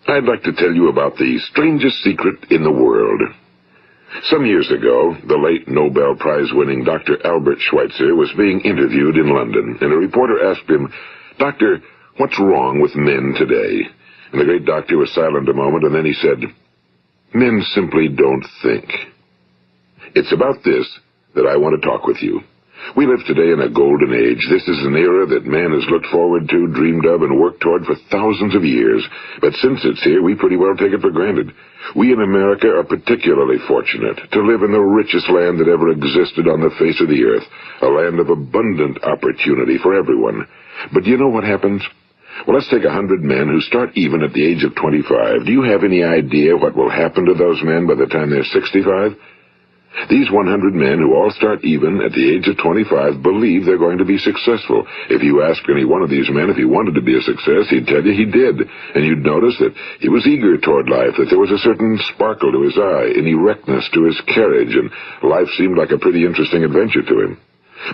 I'd like to tell you about the strangest secret in the world. Some years ago, the late Nobel Prize-winning Dr. Albert Schweitzer was being interviewed in London, and a reporter asked him, "Doctor, what's wrong with men today?" And the great doctor was silent a moment, and then he said, "Men simply don't think." It's about this that I want to talk with you. We live today in a golden age. This is an era that man has looked forward to, dreamed of, and worked toward for thousands of years. But since it's here, we pretty well take it for granted. We in America are particularly fortunate to live in the richest land that ever existed on the face of the earth, a land of abundant opportunity for everyone. But do you know what happens? Well, let's take 100 men who start even at the age of 25. Do you have any idea what will happen to those men by the time they're 65? These 100 men who all start even at the age of 25 believe they're going to be successful. If you asked any one of these men if he wanted to be a success, he'd tell you he did. And you'd notice that he was eager toward life, that there was a certain sparkle to his eye, an erectness to his carriage, and life seemed like a pretty interesting adventure to him.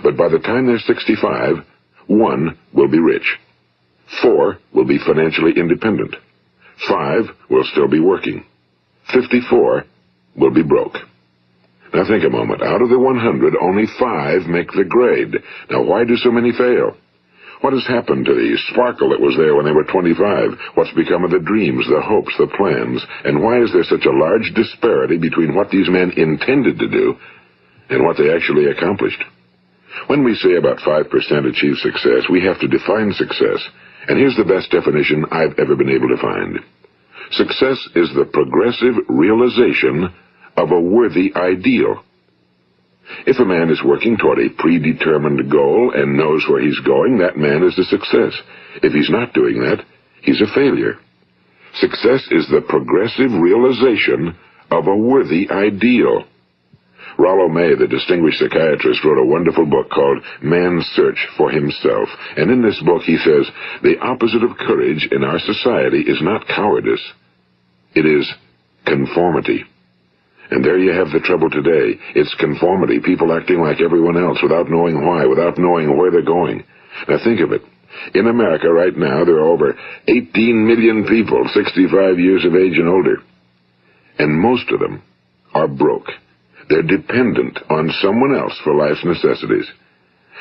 But by the time they're 65, 1 will be rich. 4 will be financially independent. 5 will still be working. 54 will be broke. Now think a moment. Out of the 100, only 5 make the grade. Now why do so many fail? What has happened to the sparkle that was there when they were 25? What's become of the dreams, the hopes, the plans? And why is there such a large disparity between what these men intended to do and what they actually accomplished? When we say about 5% achieve success, we have to define success. And here's the best definition I've ever been able to find. Success is the progressive realization of a worthy ideal. If a man is working toward a predetermined goal and knows where he's going, that man is a success. If he's not doing that, he's a failure. Success is the progressive realization of a worthy ideal. Rollo May, the distinguished psychiatrist, wrote a wonderful book called Man's Search for Himself. And in this book he says, the opposite of courage in our society is not cowardice. It is conformity. And there you have the trouble today. It's conformity, people acting like everyone else without knowing why, without knowing where they're going. Now think of it. In America right now, there are over 18 million people 65 years of age and older. And most of them are broke. They're dependent on someone else for life's necessities.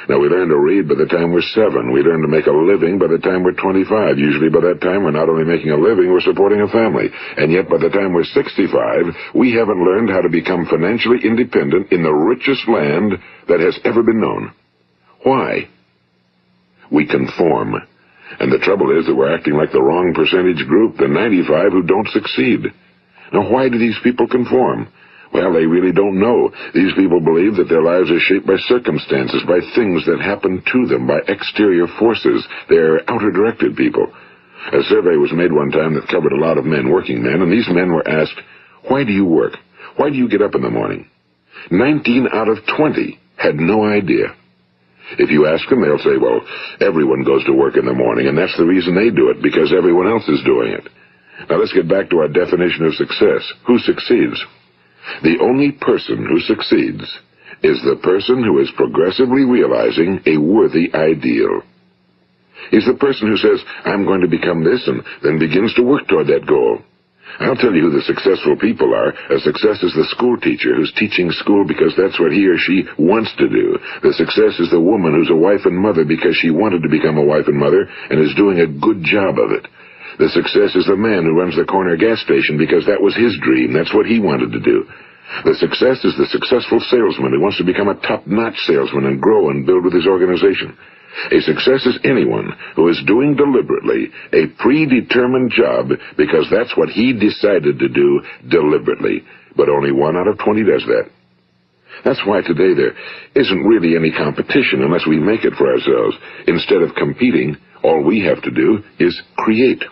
Now, we learn to read by the time we're 7. We learn to make a living by the time we're 25. Usually by that time, we're not only making a living, we're supporting a family. And yet by the time we're 65, we haven't learned how to become financially independent in the richest land that has ever been known. Why? We conform. And the trouble is that we're acting like the wrong percentage group, the 95 who don't succeed. Now, why do these people conform? Well, they really don't know. These people believe that their lives are shaped by circumstances, by things that happen to them, by exterior forces. They're outer-directed people. A survey was made one time that covered a lot of men, working men, and these men were asked, "Why do you work? Why do you get up in the morning?" 19 out of 20 had no idea. If you ask them, they'll say, well, everyone goes to work in the morning, and that's the reason they do it, because everyone else is doing it. Now let's get back to our definition of success. Who succeeds? The only person who succeeds is the person who is progressively realizing a worthy ideal. He's the person who says, I'm going to become this, and then begins to work toward that goal. I'll tell you who the successful people are. A success is the school teacher who's teaching school because that's what he or she wants to do. The success is the woman who's a wife and mother because she wanted to become a wife and mother and is doing a good job of it. The success is the man who runs the corner gas station because that was his dream. That's what he wanted to do. The success is the successful salesman who wants to become a top-notch salesman and grow and build with his organization. A success is anyone who is doing deliberately a predetermined job because that's what he decided to do deliberately. But only 1 out of 20 does that. That's why today there isn't really any competition unless we make it for ourselves. Instead of competing, all we have to do is create.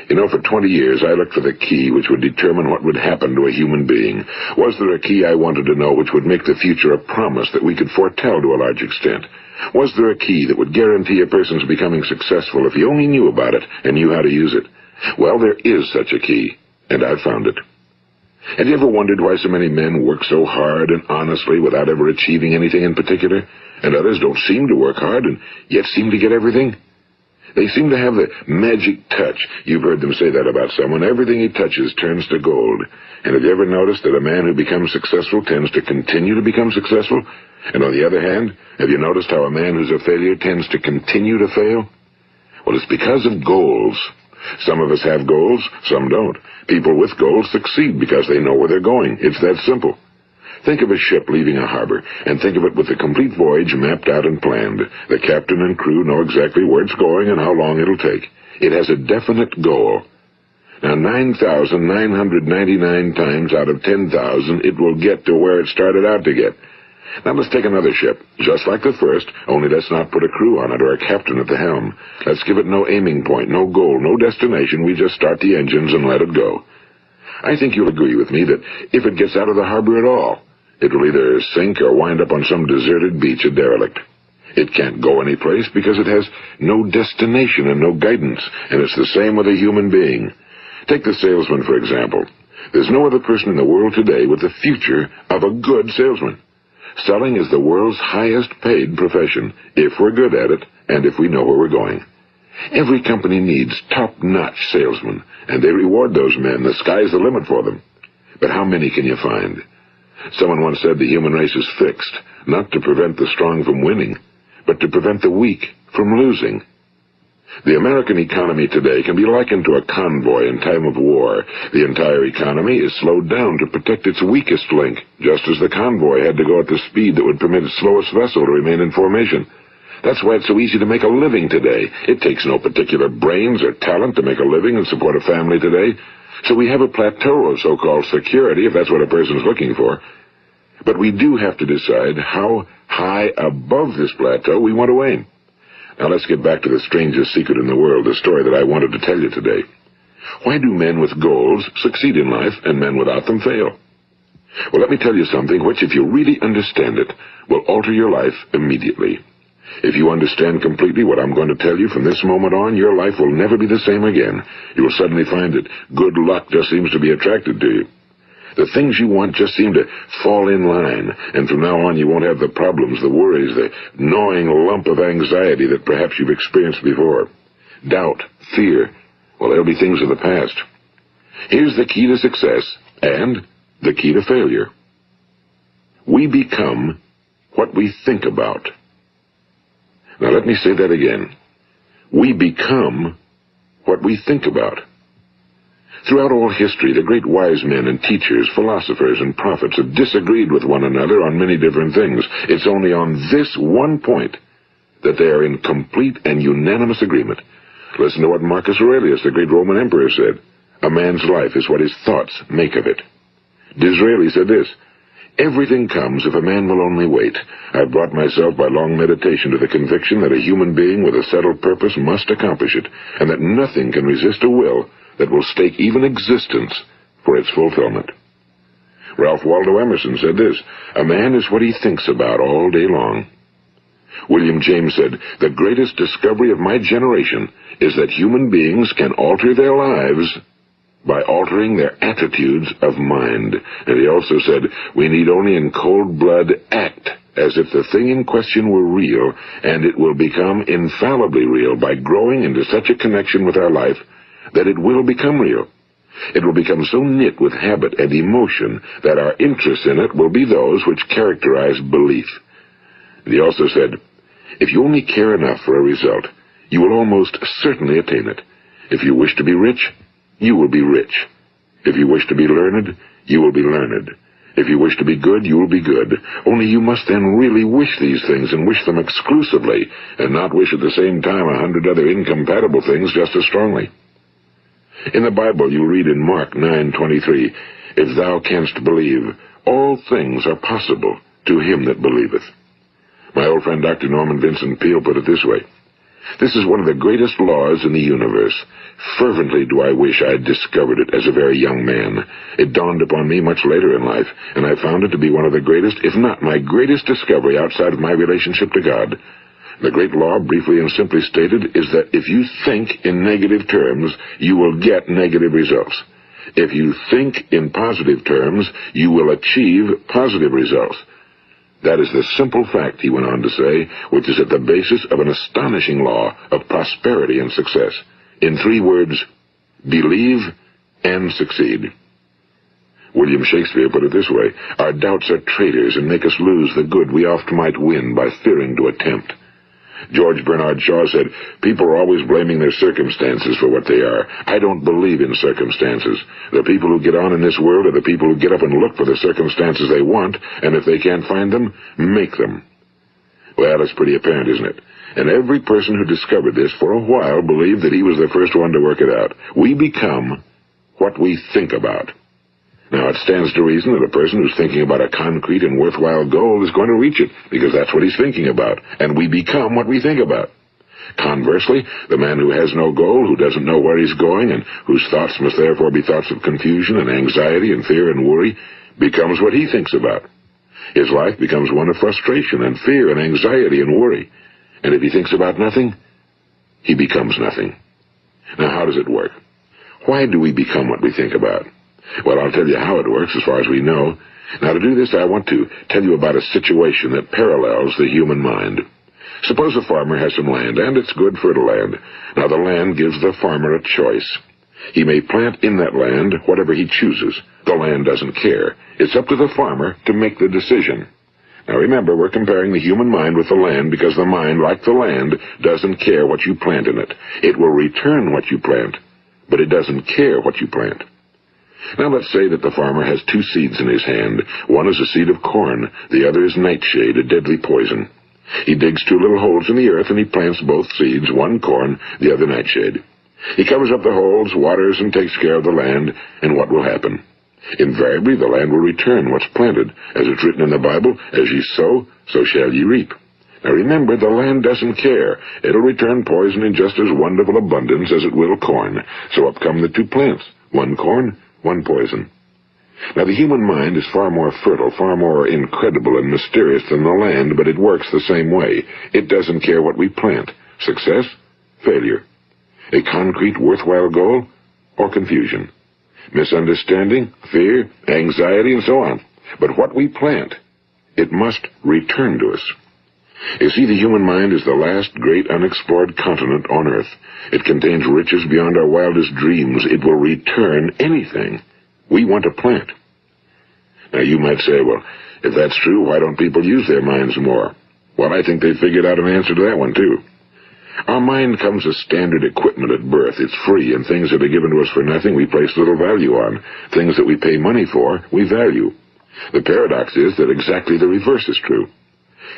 You know, for 20 years, I looked for the key which would determine what would happen to a human being. Was there a key I wanted to know which would make the future a promise that we could foretell to a large extent? Was there a key that would guarantee a person's becoming successful if he only knew about it and knew how to use it? Well, there is such a key, and I've found it. Have you ever wondered why so many men work so hard and honestly without ever achieving anything in particular, and others don't seem to work hard and yet seem to get everything? They seem to have the magic touch. You've heard them say that about someone. Everything he touches turns to gold. And have you ever noticed that a man who becomes successful tends to continue to become successful? And on the other hand, have you noticed how a man who's a failure tends to continue to fail? Well, it's because of goals. Some of us have goals, some don't. People with goals succeed because they know where they're going. It's that simple. Think of a ship leaving a harbor, and think of it with the complete voyage mapped out and planned. The captain and crew know exactly where it's going and how long it'll take. It has a definite goal. Now, 9,999 times out of 10,000, it will get to where it started out to get. Now let's take another ship, just like the first, only let's not put a crew on it or a captain at the helm. Let's give it no aiming point, no goal, no destination. We just start the engines and let it go. I think you'll agree with me that if it gets out of the harbor at all, it will either sink or wind up on some deserted beach, a derelict. It can't go anyplace because it has no destination and no guidance, and it's the same with a human being. Take the salesman, for example. There's no other person in the world today with the future of a good salesman. Selling is the world's highest paid profession, if we're good at it, and if we know where we're going. Every company needs top-notch salesmen, and they reward those men. The sky's the limit for them. But how many can you find? Someone once said the human race is fixed, not to prevent the strong from winning, but to prevent the weak from losing. The American economy today can be likened to a convoy in time of war. The entire economy is slowed down to protect its weakest link, just as the convoy had to go at the speed that would permit its slowest vessel to remain in formation. That's why it's so easy to make a living today. It takes no particular brains or talent to make a living and support a family today. So we have a plateau of so-called security, if that's what a person's looking for. But we do have to decide how high above this plateau we want to aim. Now let's get back to the strangest secret in the world, the story that I wanted to tell you today. Why do men with goals succeed in life and men without them fail? Well, let me tell you something which, if you really understand it, will alter your life immediately. If you understand completely what I'm going to tell you from this moment on, your life will never be the same again. You will suddenly find that good luck just seems to be attracted to you. The things you want just seem to fall in line, and from now on you won't have the problems, the worries, the gnawing lump of anxiety that perhaps you've experienced before. Doubt, fear, well, they'll be things of the past. Here's the key to success and the key to failure. We become what we think about. Now let me say that again. We become what we think about. Throughout all history, the great wise men and teachers, philosophers and prophets have disagreed with one another on many different things. It's only on this one point that they are in complete and unanimous agreement. Listen to what Marcus Aurelius, the great Roman emperor, said. A man's life is what his thoughts make of it. Disraeli said this. Everything comes if a man will only wait. I've brought myself by long meditation to the conviction that a human being with a settled purpose must accomplish it, and that nothing can resist a will that will stake even existence for its fulfillment. Ralph Waldo Emerson said this, a man is what he thinks about all day long. William James said, the greatest discovery of my generation is that human beings can alter their lives by altering their attitudes of mind. And he also said, we need only in cold blood act as if the thing in question were real, and it will become infallibly real by growing into such a connection with our life that it will become real. It will become so knit with habit and emotion that our interest in it will be those which characterize belief. And he also said, if you only care enough for a result, you will almost certainly attain it. If you wish to be rich, you will be rich. If you wish to be learned, you will be learned. If you wish to be good, you will be good. Only you must then really wish these things and wish them exclusively, and not wish at the same time 100 other incompatible things just as strongly. In the Bible, you read in Mark 9:23, if thou canst believe, all things are possible to him that believeth. My old friend Dr. Norman Vincent Peale put it this way, this is one of the greatest laws in the universe. Fervently do I wish I had discovered it as a very young man. It dawned upon me much later in life, and I found it to be one of the greatest, if not my greatest discovery outside of my relationship to God. The great law, briefly and simply stated, is that if you think in negative terms, you will get negative results. If you think in positive terms, you will achieve positive results. That is the simple fact, he went on to say, which is at the basis of an astonishing law of prosperity and success. In 3 words, believe and succeed. William Shakespeare put it this way: our doubts are traitors and make us lose the good we oft might win by fearing to attempt. George Bernard Shaw said, people are always blaming their circumstances for what they are. I don't believe in circumstances. The people who get on in this world are the people who get up and look for the circumstances they want, and if they can't find them, make them. Well, it's pretty apparent, isn't it? And every person who discovered this for a while believed that he was the first one to work it out. We become what we think about. Now, it stands to reason that a person who's thinking about a concrete and worthwhile goal is going to reach it, because that's what he's thinking about, and we become what we think about. Conversely, the man who has no goal, who doesn't know where he's going, and whose thoughts must therefore be thoughts of confusion and anxiety and fear and worry, becomes what he thinks about. His life becomes one of frustration and fear and anxiety and worry. And if he thinks about nothing, he becomes nothing. Now, how does it work? Why do we become what we think about? Well, I'll tell you how it works as far as we know. Now, to do this, I want to tell you about a situation that parallels the human mind. Suppose a farmer has some land, and it's good fertile land. Now, the land gives the farmer a choice. He may plant in that land whatever he chooses. The land doesn't care. It's up to the farmer to make the decision. Now, remember, we're comparing the human mind with the land because the mind, like the land, doesn't care what you plant in it. It will return what you plant, but it doesn't care what you plant. Now, let's say that the farmer has 2 seeds in his hand. One is a seed of corn. The other is nightshade, a deadly poison. He digs 2 little holes in the earth, and he plants both seeds, one corn, the other nightshade. He covers up the holes, waters, and takes care of the land, and what will happen? Invariably, the land will return what's planted. As it's written in the Bible, as ye sow, so shall ye reap. Now remember, the land doesn't care. It'll return poison in just as wonderful abundance as it will corn. So up come the 2 plants, one corn, one poison. Now, the human mind is far more fertile, far more incredible and mysterious than the land, but it works the same way. It doesn't care what we plant. Success, failure. A concrete, worthwhile goal, or confusion. Misunderstanding, fear, anxiety, and so on. But what we plant, it must return to us. You see, the human mind is the last great unexplored continent on Earth. It contains riches beyond our wildest dreams. It will return anything we want to plant. Now, you might say, well, if that's true, why don't people use their minds more? Well, I think they figured out an answer to that one, too. Our mind comes as standard equipment at birth. It's free, and things that are given to us for nothing we place little value on. Things that we pay money for, we value. The paradox is that exactly the reverse is true.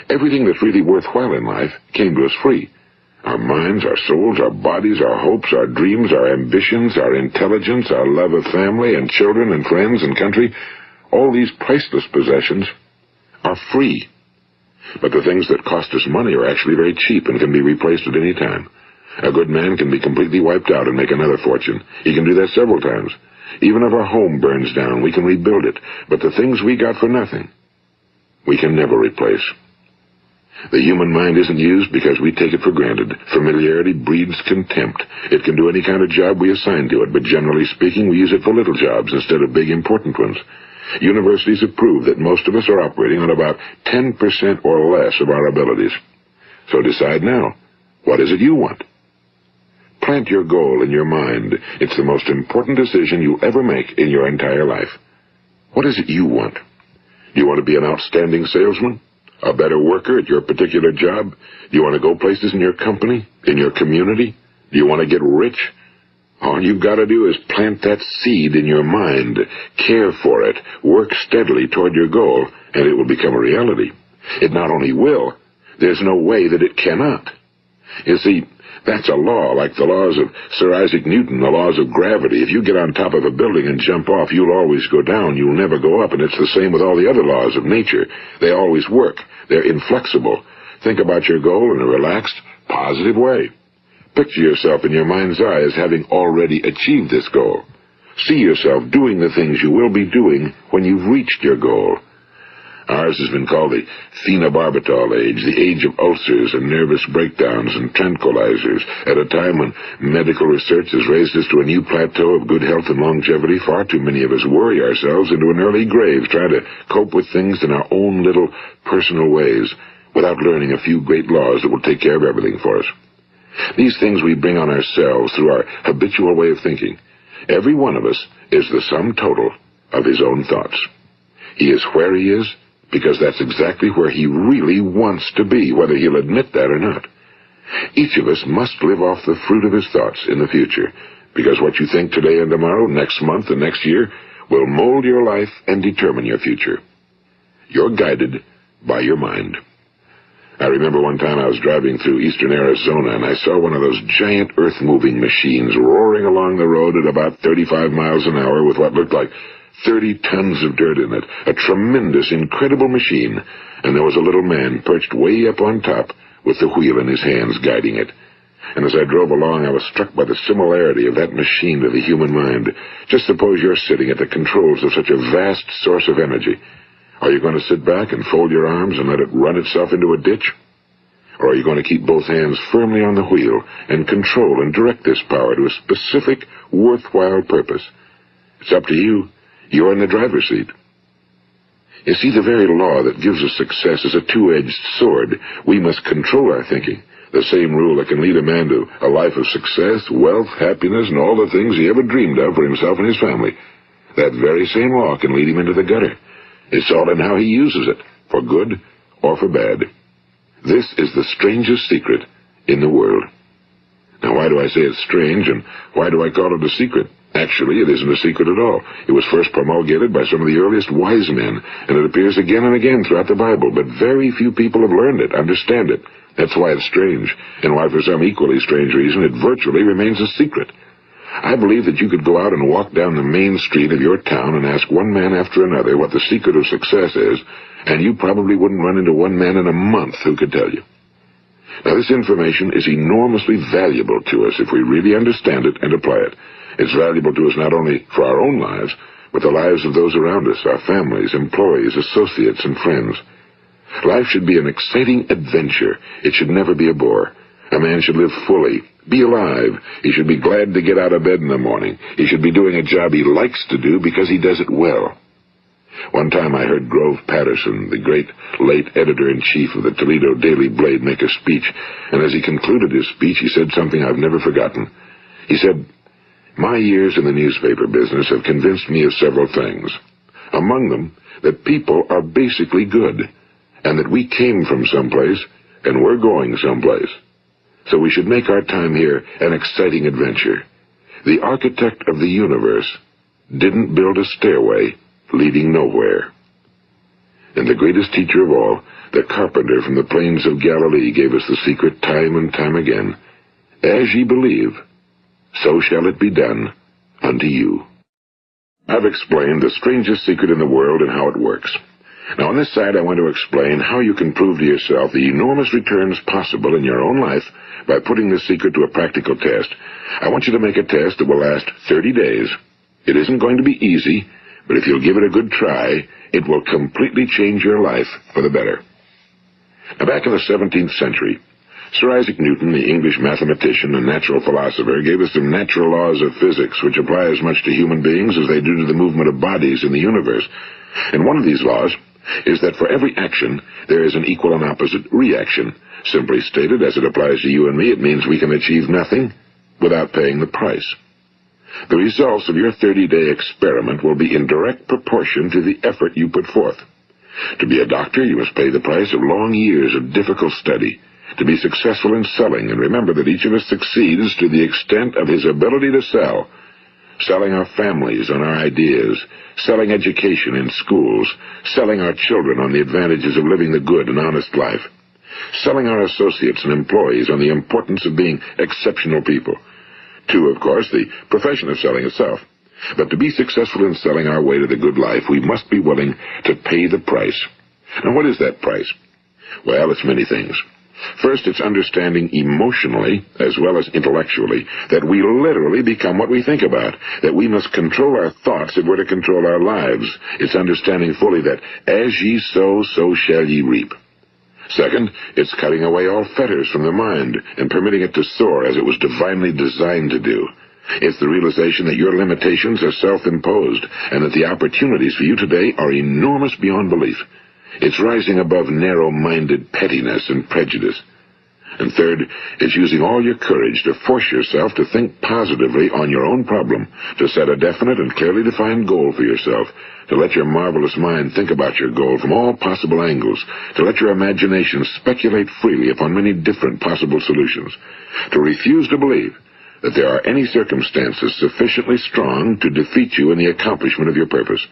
Everything that's really worthwhile in life came to us free. Our minds, our souls, our bodies, our hopes, our dreams, our ambitions, our intelligence, our love of family and children and friends and country, all these priceless possessions are free. But the things that cost us money are actually very cheap and can be replaced at any time. A good man can be completely wiped out and make another fortune. He can do that several times. Even if our home burns down, we can rebuild it. But the things we got for nothing, we can never replace. The human mind isn't used because we take it for granted. Familiarity breeds contempt. It can do any kind of job we assign to it, but generally speaking, we use it for little jobs instead of big, important ones. Universities have proved that most of us are operating on about 10% or less of our abilities. So decide now, what is it you want? Plant your goal in your mind. It's the most important decision you'll ever make in your entire life. What is it you want? Do you want to be an outstanding salesman? A better worker at your particular job? Do you want to go places in your company? In your community? Do you want to get rich? All you've got to do is plant that seed in your mind, care for it, work steadily toward your goal, and it will become a reality. It not only will, there's no way that it cannot. You see, that's a law, like the laws of Sir Isaac Newton, the laws of gravity. If you get on top of a building and jump off, you'll always go down. You'll never go up, and it's the same with all the other laws of nature. They always work. They're inflexible. Think about your goal in a relaxed, positive way. Picture yourself in your mind's eye as having already achieved this goal. See yourself doing the things you will be doing when you've reached your goal. Ours has been called the phenobarbital age, the age of ulcers and nervous breakdowns and tranquilizers. At a time when medical research has raised us to a new plateau of good health and longevity, far too many of us worry ourselves into an early grave, trying to cope with things in our own little personal ways, without learning a few great laws that will take care of everything for us. These things we bring on ourselves through our habitual way of thinking. Every one of us is the sum total of his own thoughts. He is where he is because that's exactly where he really wants to be, whether he'll admit that or not. Each of us must live off the fruit of his thoughts in the future, because what you think today and tomorrow, next month and next year, will mold your life and determine your future. You're guided by your mind. I remember one time I was driving through eastern Arizona, and I saw one of those giant earth-moving machines roaring along the road at about 35 miles an hour with what looked like 30 tons of dirt in it. A tremendous, incredible machine, and there was a little man perched way up on top with the wheel in his hands guiding it. And as I drove along, I was struck by the similarity of that machine to the human mind. Just suppose you're sitting at the controls of such a vast source of energy. Are you going to sit back and fold your arms and let it run itself into a ditch? Or are you going to keep both hands firmly on the wheel and control and direct this power to a specific, worthwhile purpose? It's up to you. You're in the driver's seat. You see, the very law that gives us success is a two-edged sword. We must control our thinking. The same rule that can lead a man to a life of success, wealth, happiness, and all the things he ever dreamed of for himself and his family. That very same law can lead him into the gutter. It's all in how he uses it, for good or for bad. This is the strangest secret in the world. Now, why do I say it's strange, and why do I call it a secret? Actually, it isn't a secret at all. It was first promulgated by some of the earliest wise men, and it appears again and again throughout the Bible, but very few people have learned it, understand it. That's why it's strange, and why for some equally strange reason it virtually remains a secret. I believe that you could go out and walk down the main street of your town and ask one man after another what the secret of success is, and you probably wouldn't run into one man in a month who could tell you. Now, this information is enormously valuable to us if we really understand it and apply it. It's valuable to us not only for our own lives, but the lives of those around us, our families, employees, associates, and friends. Life should be an exciting adventure. It should never be a bore. A man should live fully, be alive. He should be glad to get out of bed in the morning. He should be doing a job he likes to do because he does it well. One time I heard Grove Patterson, the great late editor-in-chief of the Toledo Daily Blade, make a speech, and as he concluded his speech, he said something I've never forgotten. He said, "My years in the newspaper business have convinced me of several things. Among them, that people are basically good, and that we came from someplace, and we're going someplace. So we should make our time here an exciting adventure. The architect of the universe didn't build a stairway leading nowhere." And the greatest teacher of all, the carpenter from the plains of Galilee, gave us the secret time and time again. As ye believe, so shall it be done unto you. I've explained the strangest secret in the world and how it works. Now, on this side, I want to explain how you can prove to yourself the enormous returns possible in your own life by putting this secret to a practical test. I want you to make a test that will last 30 days. It isn't going to be easy, but if you'll give it a good try, it will completely change your life for the better. Now, back in the 17th century, Sir Isaac Newton, the English mathematician and natural philosopher, gave us some natural laws of physics which apply as much to human beings as they do to the movement of bodies in the universe. And one of these laws is that for every action, there is an equal and opposite reaction. Simply stated, as it applies to you and me, it means we can achieve nothing without paying the price. The results of your 30-day experiment will be in direct proportion to the effort you put forth. To be a doctor, you must pay the price of long years of difficult study. To be successful in selling, and remember that each of us succeeds to the extent of his ability to sell. Selling our families on our ideas, selling education in schools, selling our children on the advantages of living the good and honest life, selling our associates and employees on the importance of being exceptional people. To, of course, the profession of selling itself. But to be successful in selling our way to the good life, we must be willing to pay the price. Now, what is that price? Well, it's many things. First, it's understanding emotionally, as well as intellectually, that we literally become what we think about, that we must control our thoughts if we're to control our lives. It's understanding fully that as ye sow, so shall ye reap. Second, it's cutting away all fetters from the mind and permitting it to soar as it was divinely designed to do. It's the realization that your limitations are self-imposed and that the opportunities for you today are enormous beyond belief. It's rising above narrow-minded pettiness and prejudice. And third, it's using all your courage to force yourself to think positively on your own problem, to set a definite and clearly defined goal for yourself, to let your marvelous mind think about your goal from all possible angles, to let your imagination speculate freely upon many different possible solutions, to refuse to believe that there are any circumstances sufficiently strong to defeat you in the accomplishment of your purpose,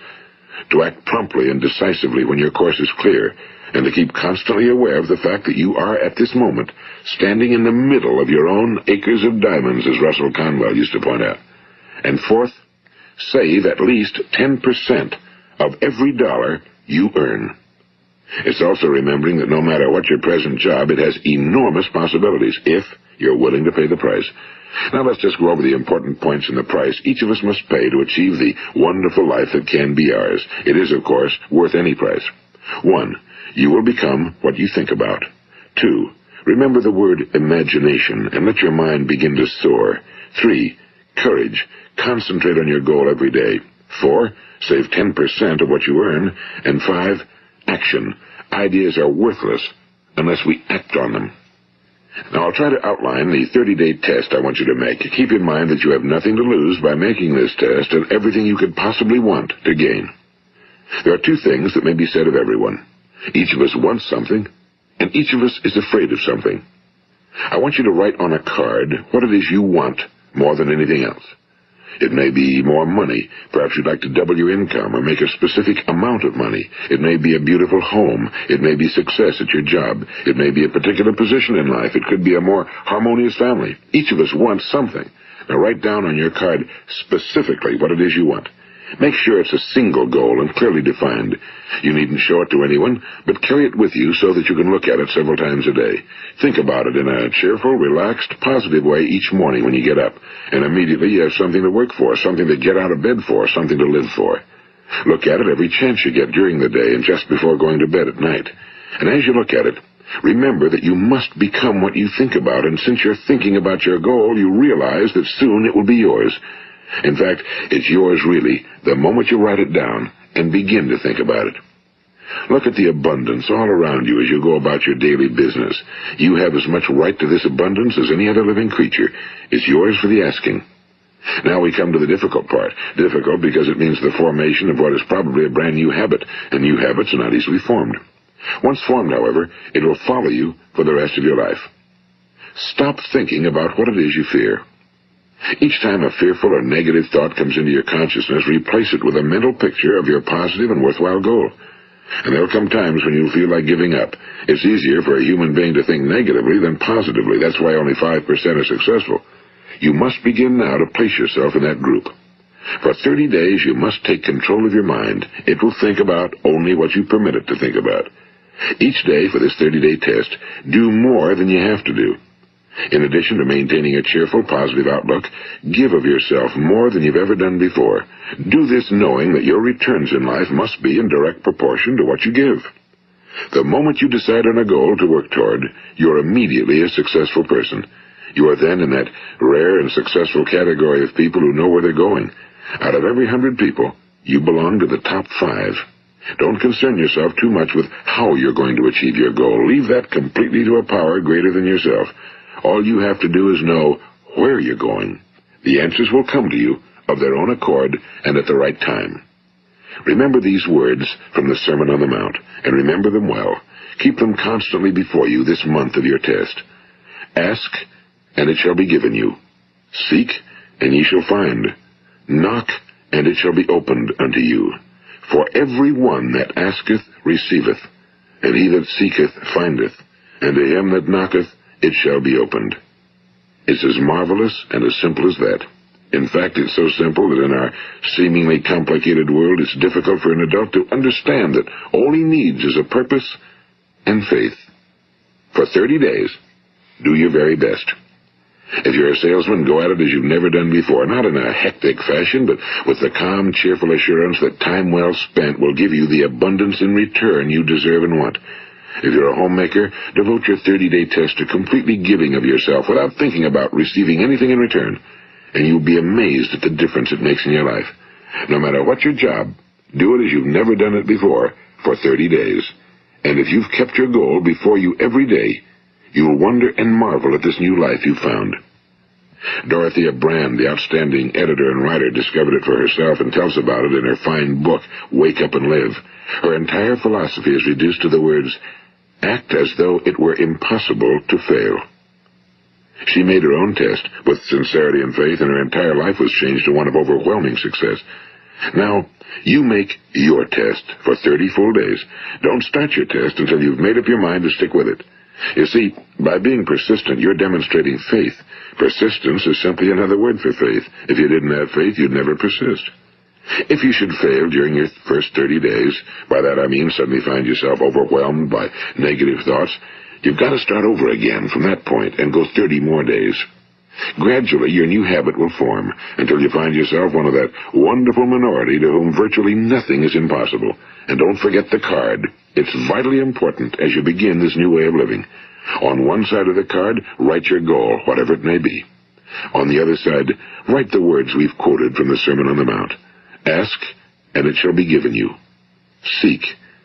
to act promptly and decisively when your course is clear, and to keep constantly aware of the fact that you are, at this moment, standing in the middle of your own acres of diamonds, as Russell Conwell used to point out. And fourth, save at least 10% of every dollar you earn. It's also remembering that no matter what your present job, it has enormous possibilities if you're willing to pay the price. Now let's just go over the important points in the price each of us must pay to achieve the wonderful life that can be ours. It is, of course, worth any price. 1. You will become what you think about. 2. Remember the word imagination and let your mind begin to soar. 3. Courage. Concentrate on your goal every day. 4. Save 10% of what you earn. And 5. Action. Ideas are worthless unless we act on them. Now, I'll try to outline the 30-day test I want you to make. Keep in mind that you have nothing to lose by making this test and everything you could possibly want to gain. There are 2 things that may be said of everyone. Each of us wants something, and each of us is afraid of something. I want you to write on a card what it is you want more than anything else. It may be more money. Perhaps you'd like to double your income or make a specific amount of money. It may be a beautiful home. It may be success at your job. It may be a particular position in life. It could be a more harmonious family. Each of us wants something. Now write down on your card specifically what it is you want. Make sure it's a single goal and clearly defined. You needn't show it to anyone, but carry it with you so that you can look at it several times a day. Think about it in a cheerful, relaxed, positive way each morning when you get up, and immediately you have something to work for, something to get out of bed for, something to live for. Look at it every chance you get during the day and just before going to bed at night. And as you look at it, remember that you must become what you think about, and since you're thinking about your goal, you realize that soon it will be yours. In fact, it's yours really the moment you write it down and begin to think about it. Look at the abundance all around you as you go about your daily business. You have as much right to this abundance as any other living creature. It's yours for the asking. Now we come to the difficult part. Difficult because it means the formation of what is probably a brand new habit, and new habits are not easily formed. Once formed, however, it will follow you for the rest of your life. Stop thinking about what it is you fear. Each time a fearful or negative thought comes into your consciousness, replace it with a mental picture of your positive and worthwhile goal. And there'll come times when you'll feel like giving up. It's easier for a human being to think negatively than positively. That's why only 5% are successful. You must begin now to place yourself in that group. For 30 days, you must take control of your mind. It will think about only what you permit it to think about. Each day for this 30-day test, do more than you have to do. In addition to maintaining a cheerful, positive outlook, give of yourself more than you've ever done before. Do this knowing that your returns in life must be in direct proportion to what you give. The moment you decide on a goal to work toward, you're immediately a successful person. You are then in that rare and successful category of people who know where they're going. Out of every 100 people, you belong to the top 5. Don't concern yourself too much with how you're going to achieve your goal. Leave that completely to a power greater than yourself. All you have to do is know where you're going. The answers will come to you of their own accord and at the right time. Remember these words from the Sermon on the Mount, and remember them well. Keep them constantly before you this month of your test. Ask, and it shall be given you. Seek, and ye shall find. Knock, and it shall be opened unto you. For every one that asketh receiveth, and he that seeketh findeth, and to him that knocketh it shall be opened. It's as marvelous and as simple as that. In fact, it's so simple that in our seemingly complicated world, it's difficult for an adult to understand that all he needs is a purpose and faith. For 30 days, do your very best. If you're a salesman, go at it as you've never done before, not in a hectic fashion, but with the calm, cheerful assurance that time well spent will give you the abundance in return you deserve and want. If you're a homemaker, devote your 30-day test to completely giving of yourself without thinking about receiving anything in return, and you'll be amazed at the difference it makes in your life. No matter what your job, do it as you've never done it before for 30 days. And if you've kept your goal before you every day, you'll wonder and marvel at this new life you've found. Dorothea Brand, the outstanding editor and writer, discovered it for herself and tells about it in her fine book, Wake Up and Live. Her entire philosophy is reduced to the words, act as though it were impossible to fail. She made her own test with sincerity and faith, and her entire life was changed to one of overwhelming success. Now, you make your test for 30 full days. Don't start your test until you've made up your mind to stick with it. You see, by being persistent, you're demonstrating faith. Persistence is simply another word for faith. If you didn't have faith, you'd never persist. If you should fail during your first 30 days, by that I mean suddenly find yourself overwhelmed by negative thoughts, you've got to start over again from that point and go 30 more days. Gradually, your new habit will form until you find yourself one of that wonderful minority to whom virtually nothing is impossible. And don't forget the card. It's vitally important as you begin this new way of living. On one side of the card, write your goal, whatever it may be. On the other side, write the words we've quoted from the Sermon on the Mount. Ask, and it shall be given you. Seek,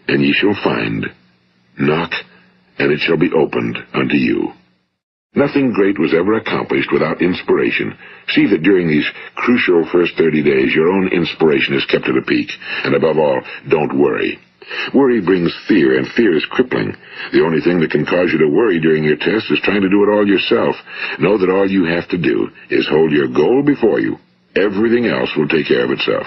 and ye shall find. Knock, and it shall be opened unto you. Nothing great was ever accomplished without inspiration. See that during these crucial first 30 days, your own inspiration is kept at a peak. And above all, don't worry. Worry brings fear, and fear is crippling. The only thing that can cause you to worry during your test is trying to do it all yourself. Know that all you have to do is hold your goal before you. Everything else will take care of itself.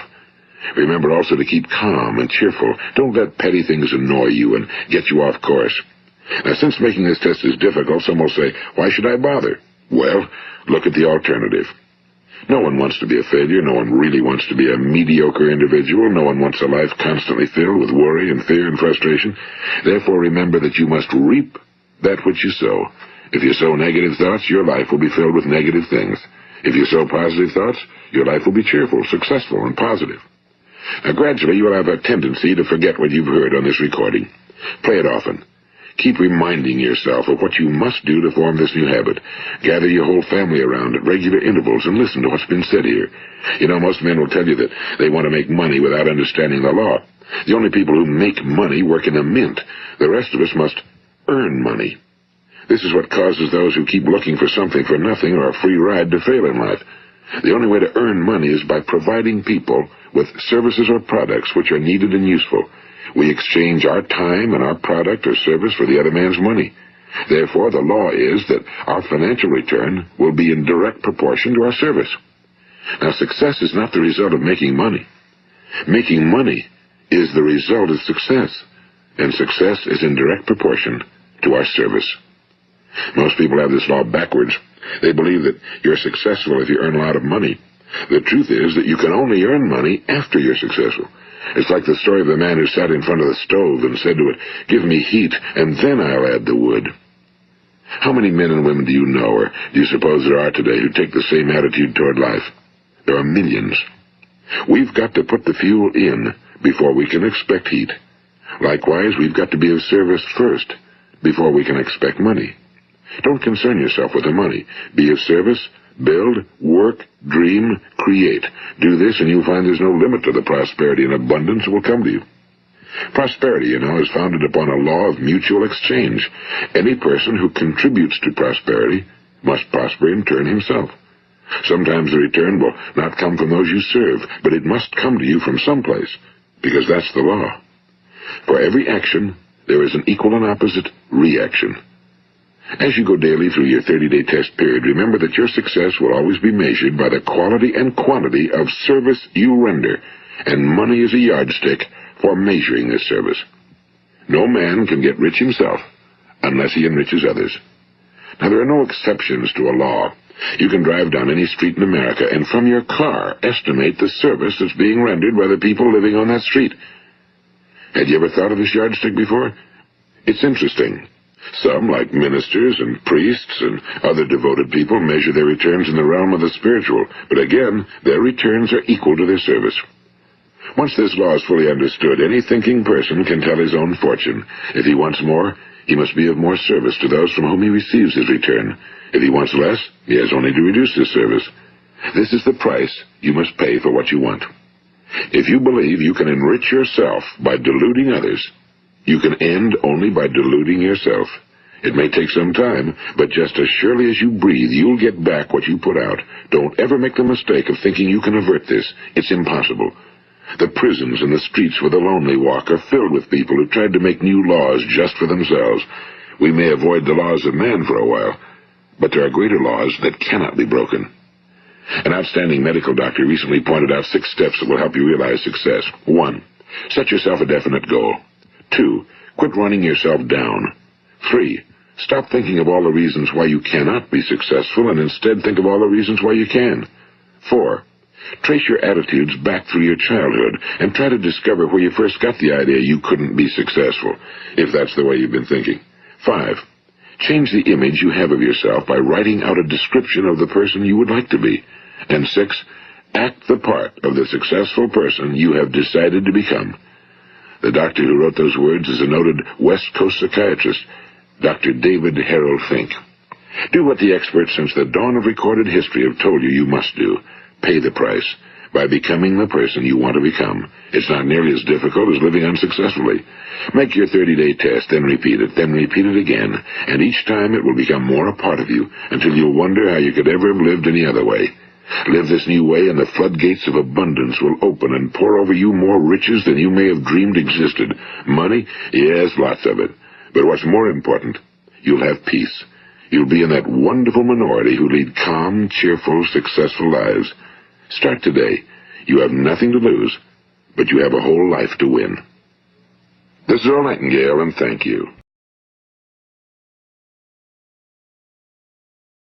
Remember also to keep calm and cheerful. Don't let petty things annoy you and get you off course. Now, since making this test is difficult, some will say, why should I bother? Well, look at the alternative. No one wants to be a failure. No one really wants to be a mediocre individual. No one wants a life constantly filled with worry and fear and frustration. Therefore, remember that you must reap that which you sow. If you sow negative thoughts, your life will be filled with negative things. If you sow positive thoughts, your life will be cheerful, successful, and positive. Now, gradually, you will have a tendency to forget what you've heard on this recording. Play it often. Keep reminding yourself of what you must do to form this new habit. Gather your whole family around at regular intervals and listen to what's been said here. You know, most men will tell you that they want to make money without understanding the law. The only people who make money work in a mint. The rest of us must earn money. This is what causes those who keep looking for something for nothing or a free ride to fail in life. The only way to earn money is by providing people with services or products which are needed and useful. We exchange our time and our product or service for the other man's money. Therefore, the law is that our financial return will be in direct proportion to our service. Now, success is not the result of making money. Making money is the result of success, and success is in direct proportion to our service. Most people have this law backwards. They believe that you're successful if you earn a lot of money. The truth is that you can only earn money after you're successful. It's like the story of the man who sat in front of the stove and said to it, give me heat, and then I'll add the wood. How many men and women do you know, or do you suppose there are today, who take the same attitude toward life? There are millions. We've got to put the fuel in before we can expect heat. Likewise, we've got to be of service first before we can expect money. Don't concern yourself with the money. Be of service. Build, work, dream, create. Do this and you'll find there's no limit to the prosperity and abundance that will come to you. Prosperity, you know, is founded upon a law of mutual exchange. Any person who contributes to prosperity must prosper in turn himself. Sometimes the return will not come from those you serve, but it must come to you from someplace, because that's the law. For every action, there is an equal and opposite reaction. As you go daily through your 30-day test period, remember that your success will always be measured by the quality and quantity of service you render, and money is a yardstick for measuring this service. No man can get rich himself unless he enriches others. Now, there are no exceptions to a law. You can drive down any street in America and from your car estimate the service that's being rendered by the people living on that street. Had you ever thought of this yardstick before? It's interesting. Some, like ministers and priests and other devoted people, measure their returns in the realm of the spiritual, but again, their returns are equal to their service. Once this law is fully understood, any thinking person can tell his own fortune. If he wants more, he must be of more service to those from whom he receives his return. If he wants less, he has only to reduce his service. This is the price you must pay for what you want. If you believe you can enrich yourself by deluding others, you can end only by deluding yourself. It may take some time, but just as surely as you breathe, you'll get back what you put out. Don't ever make the mistake of thinking you can avert this. It's impossible. The prisons and the streets where the lonely walk are filled with people who tried to make new laws just for themselves. We may avoid the laws of man for a while, but there are greater laws that cannot be broken. An outstanding medical doctor recently pointed out 6 steps that will help you realize success. 1. Set yourself a definite goal. 2. Quit running yourself down. 3. Stop thinking of all the reasons why you cannot be successful and instead think of all the reasons why you can. 4. Trace your attitudes back through your childhood and try to discover where you first got the idea you couldn't be successful, if that's the way you've been thinking. 5. Change the image you have of yourself by writing out a description of the person you would like to be. And 6. Act the part of the successful person you have decided to become. The doctor who wrote those words is a noted West Coast psychiatrist, Dr. David Harold Fink. Do what the experts since the dawn of recorded history have told you you must do. Pay the price by becoming the person you want to become. It's not nearly as difficult as living unsuccessfully. Make your 30-day test, then repeat it again, and each time it will become more a part of you until you'll wonder how you could ever have lived any other way. Live this new way and the floodgates of abundance will open and pour over you more riches than you may have dreamed existed. Money? Yes, lots of it. But what's more important, you'll have peace. You'll be in that wonderful minority who lead calm, cheerful, successful lives. Start today. You have nothing to lose, but you have a whole life to win. This is Earl Nightingale, and thank you.